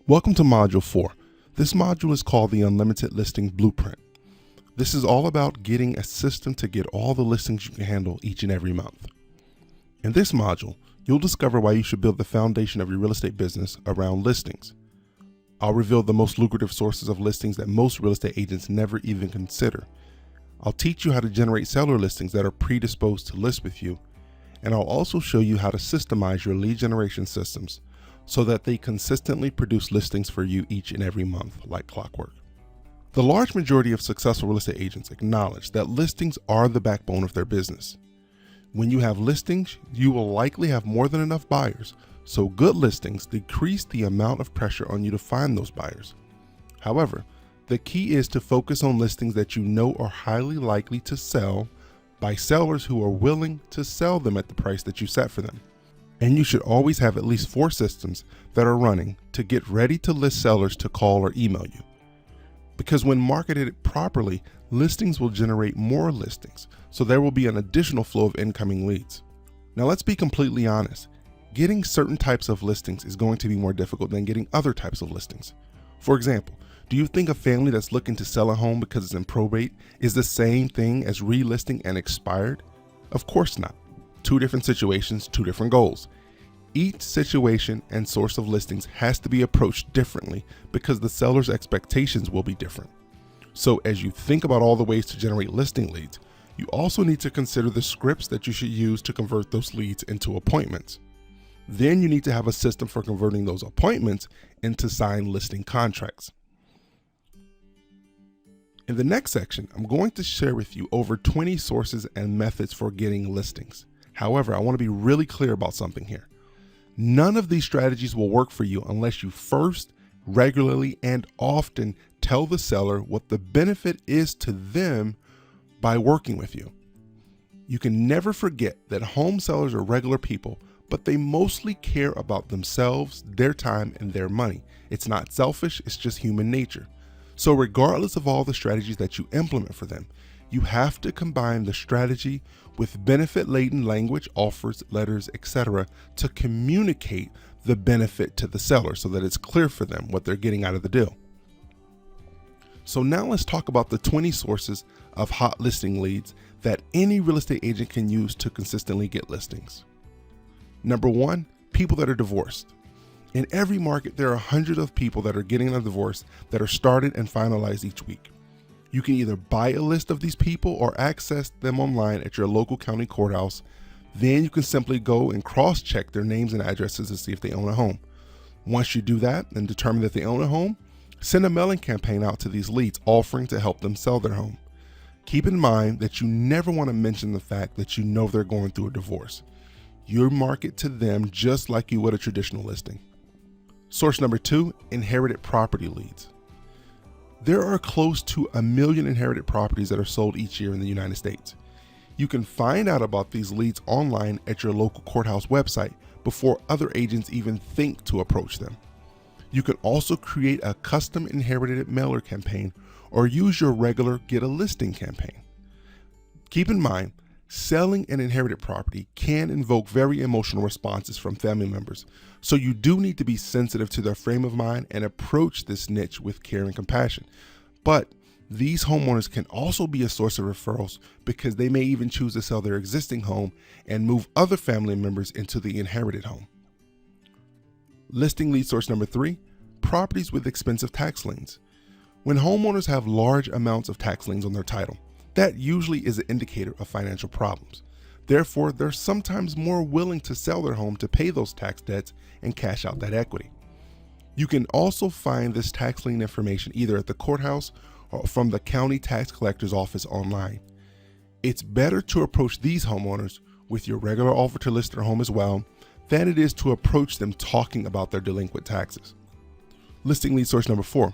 Welcome to Module 4. This module is called the Unlimited Listing Blueprint. This is all about getting a system to get all the listings you can handle each and every month. In this module, you'll discover why you should build the foundation of your real estate business around listings. I'll reveal the most lucrative sources of listings that most real estate agents never even consider. I'll teach you how to generate seller listings that are predisposed to list with you, and I'll also show you how to systemize your lead generation systems so that they consistently produce listings for you each and every month like clockwork. The large majority of successful real estate agents acknowledge that listings are the backbone of their business. When you have listings, you will likely have more than enough buyers, so good listings decrease the amount of pressure on you to find those buyers. However, the key is to focus on listings that you know are highly likely to sell by sellers who are willing to sell them at the price that you set for them. And you should always have at least 4 systems that are running to get ready to list sellers to call or email you. Because when marketed properly, listings will generate more listings, so there will be an additional flow of incoming leads. Now let's be completely honest. Getting certain types of listings is going to be more difficult than getting other types of listings. For example, do you think a family that's looking to sell a home because it's in probate is the same thing as relisting an expired? Of course not. 2 different situations, 2 different goals. Each situation and source of listings has to be approached differently because the seller's expectations will be different. So as you think about all the ways to generate listing leads, you also need to consider the scripts that you should use to convert those leads into appointments. Then you need to have a system for converting those appointments into signed listing contracts. In the next section, I'm going to share with you over 20 sources and methods for getting listings. However, I want to be really clear about something here. None of these strategies will work for you unless you first, regularly, and often tell the seller what the benefit is to them by working with you. You can never forget that home sellers are regular people, but they mostly care about themselves, their time, and their money. It's not selfish, it's just human nature. So regardless of all the strategies that you implement for them, you have to combine the strategy with benefit-laden language, offers, letters, etc. to communicate the benefit to the seller so that it's clear for them what they're getting out of the deal. So now let's talk about the 20 sources of hot listing leads that any real estate agent can use to consistently get listings. Number 1, people that are divorced. In every market, there are hundreds of people that are getting a divorce that are started and finalized each week. You can either buy a list of these people or access them online at your local county courthouse. Then you can simply go and cross-check their names and addresses to see if they own a home. Once you do that and determine that they own a home, send a mailing campaign out to these leads offering to help them sell their home. Keep in mind that you never want to mention the fact that you know they're going through a divorce. You market to them just like you would a traditional listing. Source number 2, inherited property leads. There are close to 1 million inherited properties that are sold each year in the United States. You can find out about these leads online at your local courthouse website before other agents even think to approach them. You can also create a custom inherited mailer campaign or use your regular Get a Listing campaign. Keep in mind, selling an inherited property can invoke very emotional responses from family members, so you do need to be sensitive to their frame of mind and approach this niche with care and compassion. But these homeowners can also be a source of referrals because they may even choose to sell their existing home and move other family members into the inherited home. Listing lead source number 3, properties with expensive tax liens. When homeowners have large amounts of tax liens on their title, that usually is an indicator of financial problems. Therefore, they're sometimes more willing to sell their home to pay those tax debts and cash out that equity. You can also find this tax lien information either at the courthouse or from the county tax collector's office online. It's better to approach these homeowners with your regular offer to list their home as well than it is to approach them talking about their delinquent taxes. Listing lead source number 4,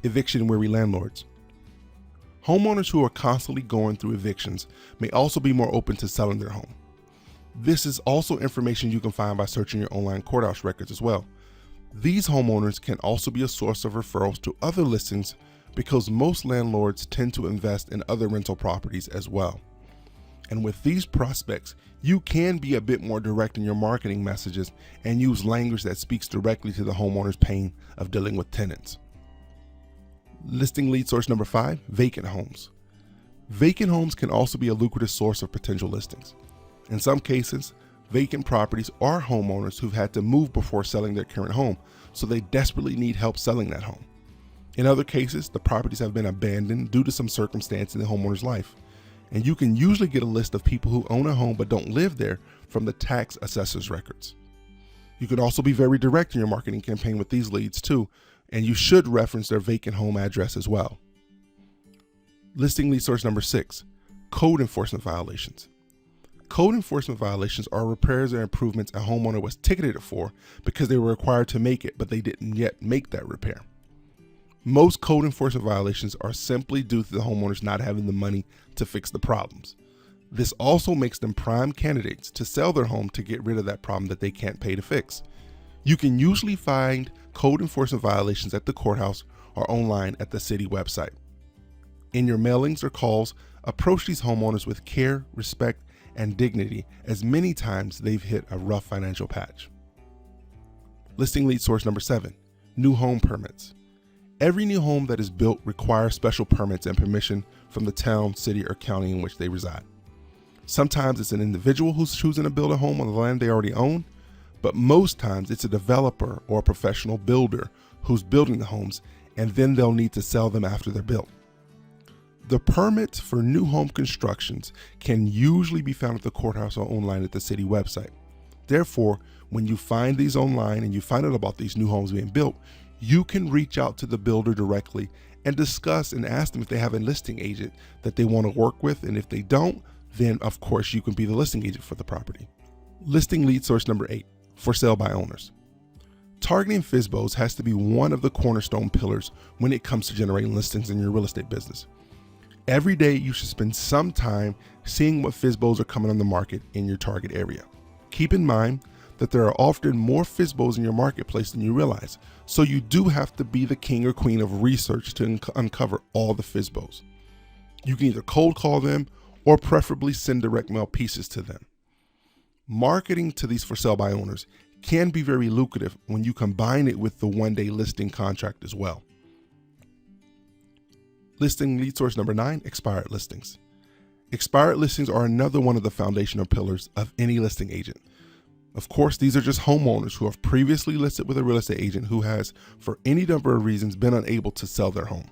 eviction-weary landlords. Homeowners who are constantly going through evictions may also be more open to selling their home. This is also information you can find by searching your online courthouse records as well. These homeowners can also be a source of referrals to other listings because most landlords tend to invest in other rental properties as well. And with these prospects, you can be a bit more direct in your marketing messages and use language that speaks directly to the homeowner's pain of dealing with tenants. Listing lead source number 5, vacant homes. Vacant homes can also be a lucrative source of potential listings. In some cases, vacant properties are homeowners who've had to move before selling their current home, so they desperately need help selling that home. In other cases, the properties have been abandoned due to some circumstance in the homeowner's life. And you can usually get a list of people who own a home but don't live there from the tax assessor's records. You can also be very direct in your marketing campaign with these leads too, and you should reference their vacant home address as well. Listing lead source number 6, code enforcement violations. Code enforcement violations are repairs or improvements a homeowner was ticketed for because they were required to make it, but they didn't yet make that repair. Most code enforcement violations are simply due to the homeowners not having the money to fix the problems. This also makes them prime candidates to sell their home to get rid of that problem that they can't pay to fix. You can usually find code enforcement violations at the courthouse or online at the city website. In your mailings or calls, approach these homeowners with care, respect, and dignity, as many times they've hit a rough financial patch. Listing lead source number 7, new home permits. Every new home that is built requires special permits and permission from the town, city, or county in which they reside. Sometimes it's an individual who's choosing to build a home on the land they already own, but most times it's a developer or a professional builder who's building the homes, and then they'll need to sell them after they're built. The permits for new home constructions can usually be found at the courthouse or online at the city website. Therefore, when you find these online and you find out about these new homes being built, you can reach out to the builder directly and discuss and ask them if they have a listing agent that they want to work with. And if they don't, then of course you can be the listing agent for the property. Listing lead source number 8, for sale by owners. Targeting FSBOs has to be one of the cornerstone pillars when it comes to generating listings in your real estate business. Every day you should spend some time seeing what FSBOs are coming on the market in your target area. Keep in mind that there are often more FSBOs in your marketplace than you realize, so you do have to be the king or queen of research to uncover all the FSBOs. You can either cold call them or preferably send direct mail pieces to them. Marketing to these for sale by owners can be very lucrative when you combine it with the one-day listing contract as well. Listing lead source number 9, expired listings. Expired listings are another one of the foundational pillars of any listing agent. Of course, these are just homeowners who have previously listed with a real estate agent who has, for any number of reasons, been unable to sell their home.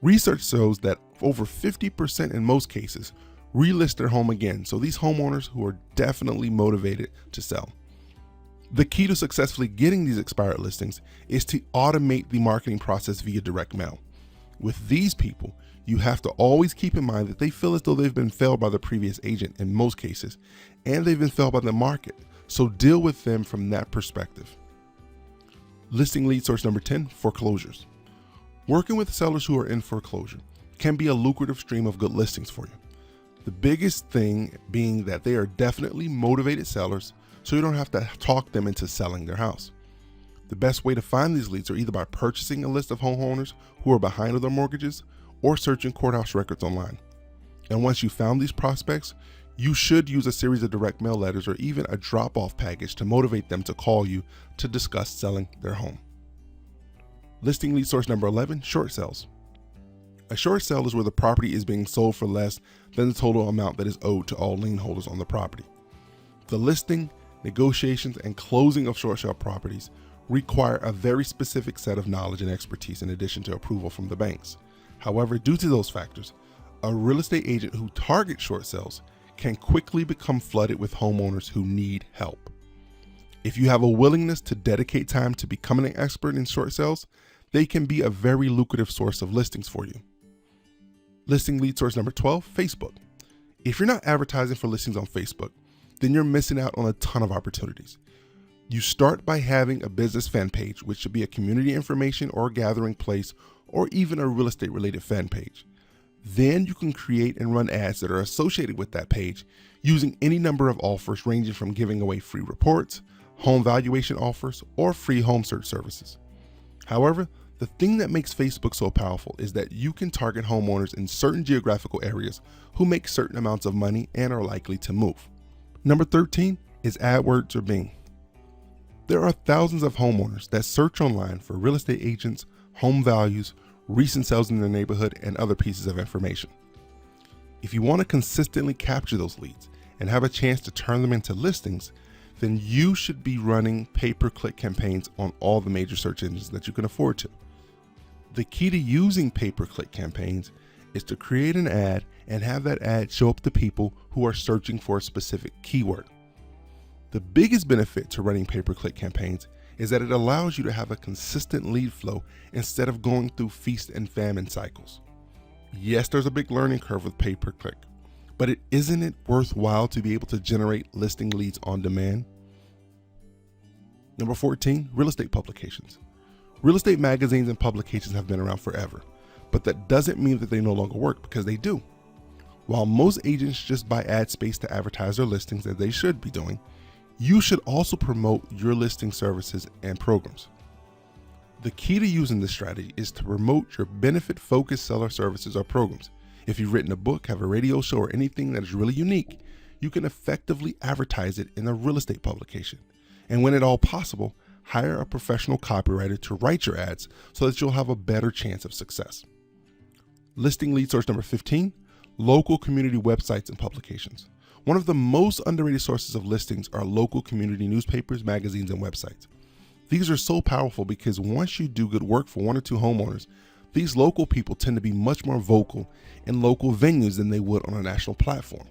Research shows that over 50% in most cases relist their home again, so these homeowners who are definitely motivated to sell. The key to successfully getting these expired listings is to automate the marketing process via direct mail. With these people, you have to always keep in mind that they feel as though they've been failed by the previous agent in most cases, and they've been failed by the market, so deal with them from that perspective. Listing lead source number 10, foreclosures. Working with sellers who are in foreclosure can be a lucrative stream of good listings for you. The biggest thing being that they are definitely motivated sellers, so you don't have to talk them into selling their house. The best way to find these leads are either by purchasing a list of homeowners who are behind on their mortgages or searching courthouse records online. And once you found these prospects, you should use a series of direct mail letters or even a drop-off package to motivate them to call you to discuss selling their home. Listing lead source number 11, short sales. A short sale is where the property is being sold for less than the total amount that is owed to all lien holders on the property. The listing, negotiations, and closing of short sale properties require a very specific set of knowledge and expertise in addition to approval from the banks. However, due to those factors, a real estate agent who targets short sales can quickly become flooded with homeowners who need help. If you have a willingness to dedicate time to becoming an expert in short sales, they can be a very lucrative source of listings for you. Listing lead source number 12, Facebook. If you're not advertising for listings on Facebook, then you're missing out on a ton of opportunities. You start by having a business fan page, which should be a community information or gathering place, or even a real estate related fan page. Then you can create and run ads that are associated with that page using any number of offers ranging from giving away free reports, home valuation offers, or free home search services. However, The thing that makes Facebook so powerful is that you can target homeowners in certain geographical areas who make certain amounts of money and are likely to move. Number 13 is AdWords or Bing. There are thousands of homeowners that search online for real estate agents, home values, recent sales in their neighborhood, and other pieces of information. If you want to consistently capture those leads and have a chance to turn them into listings, then you should be running pay-per-click campaigns on all the major search engines that you can afford to. The key to using pay-per-click campaigns is to create an ad and have that ad show up to people who are searching for a specific keyword. The biggest benefit to running pay-per-click campaigns is that it allows you to have a consistent lead flow instead of going through feast and famine cycles. Yes, there's a big learning curve with pay-per-click, but isn't it worthwhile to be able to generate listing leads on demand? Number 14, real estate publications. Real estate magazines and publications have been around forever, but that doesn't mean that they no longer work, because they do. While most agents just buy ad space to advertise their listings, as they should be doing, you should also promote your listing services and programs. The key to using this strategy is to promote your benefit-focused seller services or programs. If you've written a book, have a radio show, or anything that is really unique, you can effectively advertise it in a real estate publication. And when at all possible, hire a professional copywriter to write your ads so that you'll have a better chance of success. Listing lead source number 15, local community websites and publications. One of the most underrated sources of listings are local community newspapers, magazines, and websites. These are so powerful because once you do good work for one or two homeowners, these local people tend to be much more vocal in local venues than they would on a national platform.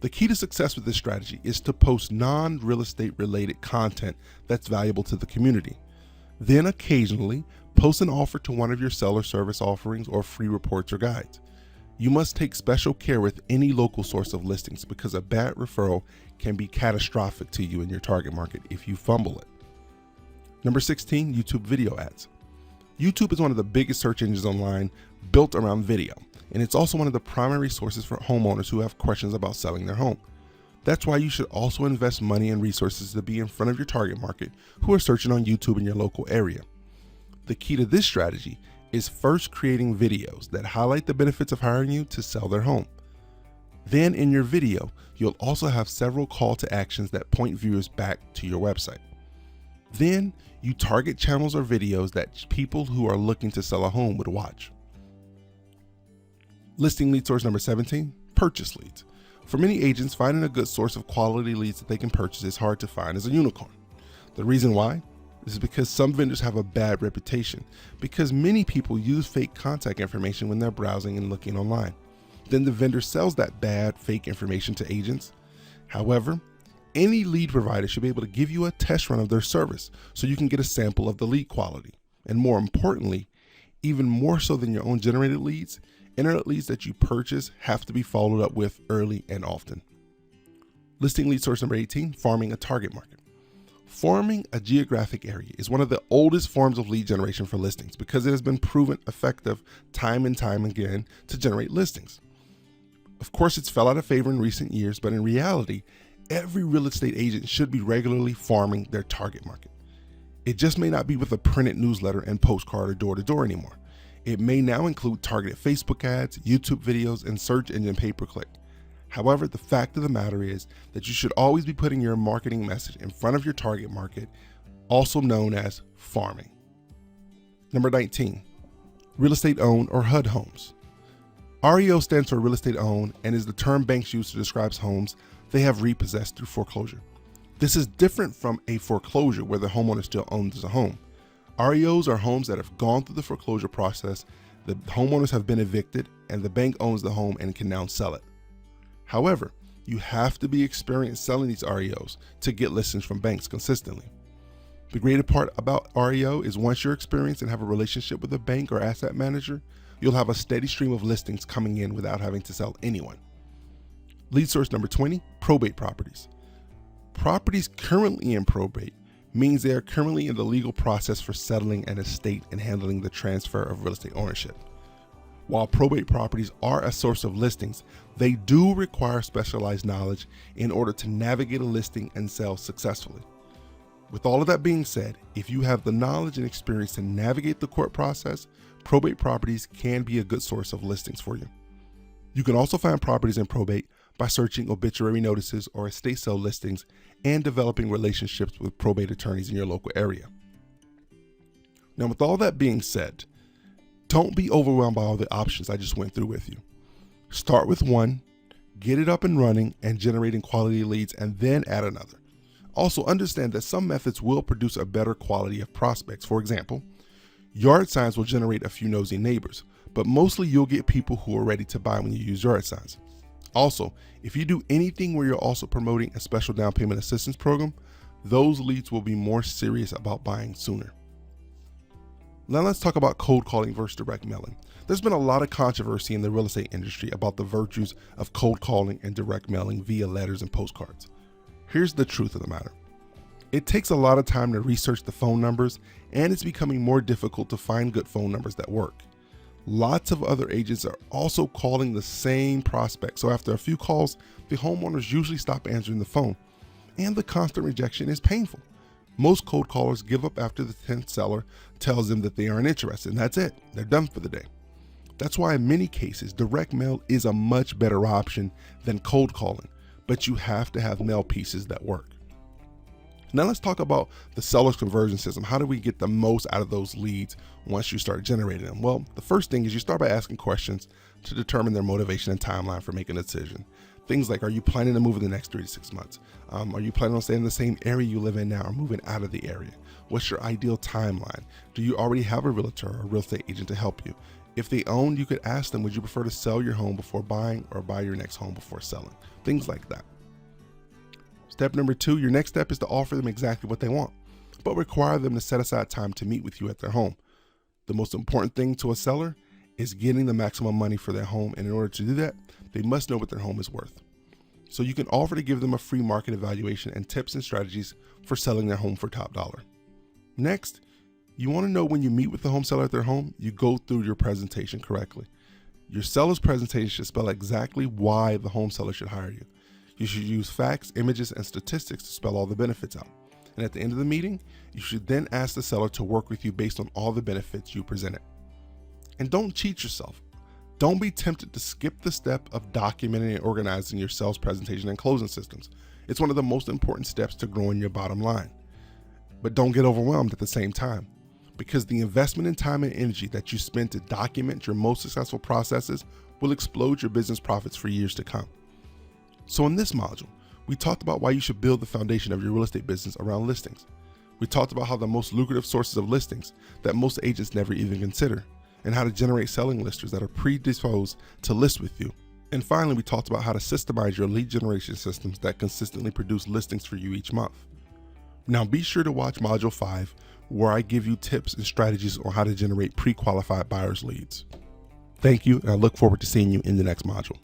The key to success with this strategy is to post non-real estate related content that's valuable to the community. Then occasionally post an offer to one of your seller service offerings or free reports or guides. You must take special care with any local source of listings because a bad referral can be catastrophic to you in your target market if you fumble it. Number 16, YouTube video ads. YouTube is one of the biggest search engines online built around video, and it's also one of the primary sources for homeowners who have questions about selling their home. That's why you should also invest money and resources to be in front of your target market who are searching on YouTube in your local area. The key to this strategy is first creating videos that highlight the benefits of hiring you to sell their home. Then in your video, you'll also have several call to actions that point viewers back to your website. Then you target channels or videos that people who are looking to sell a home would watch. Listing lead source number 17, purchase leads. For many agents, finding a good source of quality leads that they can purchase is hard to find as a unicorn. The reason why is because some vendors have a bad reputation, because many people use fake contact information when they're browsing and looking online. Then the vendor sells that bad fake information to agents. However, any lead provider should be able to give you a test run of their service so you can get a sample of the lead quality. And more importantly, even more so than your own generated leads, internet leads that you purchase have to be followed up with early and often. Listing lead source number 18, farming a target market. Farming a geographic area is one of the oldest forms of lead generation for listings because it has been proven effective time and time again to generate listings. Of course, it's fell out of favor in recent years, but in reality, every real estate agent should be regularly farming their target market. It just may not be with a printed newsletter and postcard or door-to-door anymore. It may now include targeted Facebook ads, YouTube videos, and search engine pay-per-click. However, the fact of the matter is that you should always be putting your marketing message in front of your target market, also known as farming. Number 19, real estate owned or HUD homes. REO stands for real estate owned and is the term banks use to describe homes they have repossessed through foreclosure. This is different from a foreclosure where the homeowner still owns the home. REOs are homes that have gone through the foreclosure process, the homeowners have been evicted, and the bank owns the home and can now sell it. However, you have to be experienced selling these REOs to get listings from banks consistently. The great part about REO is once you're experienced and have a relationship with a bank or asset manager, you'll have a steady stream of listings coming in without having to sell anyone. Lead source number 20, probate properties. Properties currently in probate means they are currently in the legal process for settling an estate and handling the transfer of real estate ownership. While probate properties are a source of listings, they do require specialized knowledge in order to navigate a listing and sell successfully. With all of that being said, if you have the knowledge and experience to navigate the court process, probate properties can be a good source of listings for you. You can also find properties in probate by searching obituary notices or estate sale listings and developing relationships with probate attorneys in your local area. Now, with all that being said, don't be overwhelmed by all the options I just went through with you. Start with one, get it up and running and generating quality leads, and then add another. Also, understand that some methods will produce a better quality of prospects. For example, yard signs will generate a few nosy neighbors, but mostly you'll get people who are ready to buy when you use yard signs. Also, if you do anything where you're also promoting a special down payment assistance program, those leads will be more serious about buying sooner. Now let's talk about cold calling versus direct mailing. There's been a lot of controversy in the real estate industry about the virtues of cold calling and direct mailing via letters and postcards. Here's the truth of the matter. It takes a lot of time to research the phone numbers, and it's becoming more difficult to find good phone numbers that work. Lots of other agents are also calling the same prospect, so after a few calls, the homeowners usually stop answering the phone, and the constant rejection is painful. Most cold callers give up after the 10th seller tells them that they aren't interested, and that's it. They're done for the day. That's why in many cases, direct mail is a much better option than cold calling, but you have to have mail pieces that work. Now let's talk about the seller's conversion system. How do we get the most out of those leads once you start generating them? Well, the first thing is you start by asking questions to determine their motivation and timeline for making a decision. Things like, are you planning to move in the next 3 to 6 months? Are you planning on staying in the same area you live in now or moving out of the area? What's your ideal timeline? Do you already have a realtor or a real estate agent to help you? If they own, you could ask them, would you prefer to sell your home before buying or buy your next home before selling? Things like that. Step number 2, your next step is to offer them exactly what they want, but require them to set aside time to meet with you at their home. The most important thing to a seller is getting the maximum money for their home, and in order to do that, they must know what their home is worth. So you can offer to give them a free market evaluation and tips and strategies for selling their home for top dollar. Next, you want to know when you meet with the home seller at their home, you go through your presentation correctly. Your seller's presentation should spell exactly why the home seller should hire you. You should use facts, images, and statistics to spell all the benefits out. And at the end of the meeting, you should then ask the seller to work with you based on all the benefits you presented. And don't cheat yourself. Don't be tempted to skip the step of documenting and organizing your sales presentation and closing systems. It's one of the most important steps to growing your bottom line. But don't get overwhelmed at the same time, because the investment in time and energy that you spend to document your most successful processes will explode your business profits for years to come. So in this module, we talked about why you should build the foundation of your real estate business around listings. We talked about how the most lucrative sources of listings that most agents never even consider, and how to generate selling listers that are predisposed to list with you. And finally, we talked about how to systemize your lead generation systems that consistently produce listings for you each month. Now be sure to watch Module 5, where I give you tips and strategies on how to generate pre-qualified buyers leads. Thank you, and I look forward to seeing you in the next module.